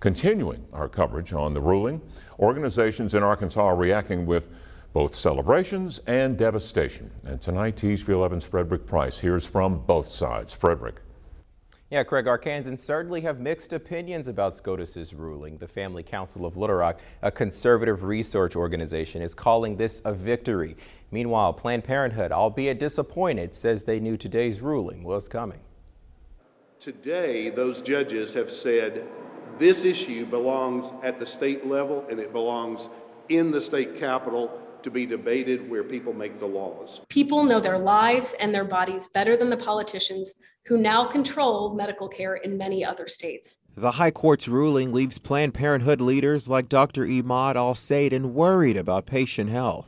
Continuing our coverage on the ruling, organizations in Arkansas are reacting with both celebrations and devastation. And tonight, TV11's Frederick Price hears from both sides. Frederick. Yeah, Craig, Arkansans certainly have mixed opinions about SCOTUS's ruling. The Family Council of Little Rock, a conservative research organization, is calling this a victory. Meanwhile, Planned Parenthood, albeit disappointed, says they knew today's ruling was coming. Today, those judges have said this issue belongs at the state level and it belongs in the state capitol to be debated where people make the laws. People know their lives and their bodies better than the politicians who now control medical care in many other states. The High Court's ruling leaves Planned Parenthood leaders like Dr. Imad Al-Said worried about patient health.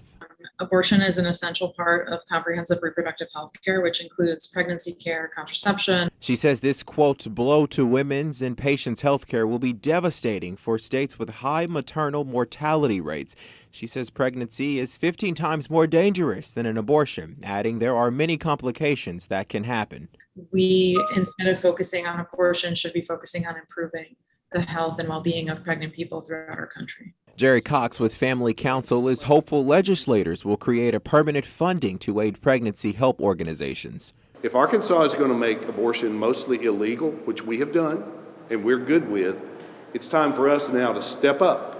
Abortion is an essential part of comprehensive reproductive health care, which includes pregnancy care, contraception. She says this, quote, blow to women's and patients' health care will be devastating for states with high maternal mortality rates. She says pregnancy is 15 times more dangerous than an abortion, adding there are many complications that can happen. We, instead of focusing on abortion, should be focusing on improving the health and well-being of pregnant people throughout our country. Jerry Cox with Family Council is hopeful legislators will create a permanent funding to aid pregnancy help organizations. If Arkansas is going to make abortion mostly illegal, which we have done and we're good with, it's time for us now to step up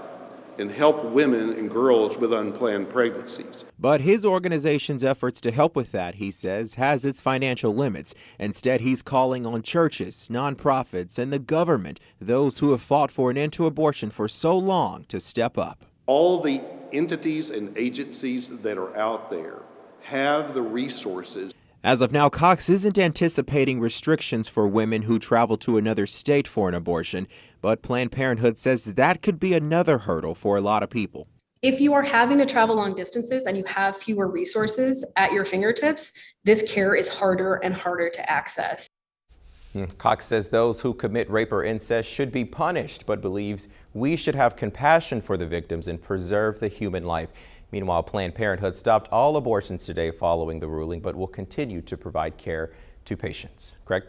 and help women and girls with unplanned pregnancies. But his organization's efforts to help with that, he says, has its financial limits. Instead, he's calling on churches, nonprofits, and the government, those who have fought for an end to abortion for so long, to step up. All the entities and agencies that are out there have the resources. As of now, Cox isn't anticipating restrictions for women who travel to another state for an abortion, but Planned Parenthood says that could be another hurdle for a lot of people. If you are having to travel long distances and you have fewer resources at your fingertips, this care is harder and harder to access. Cox says those who commit rape or incest should be punished, but believes we should have compassion for the victims and preserve the human life. Meanwhile, Planned Parenthood stopped all abortions today following the ruling, but will continue to provide care to patients. Craig?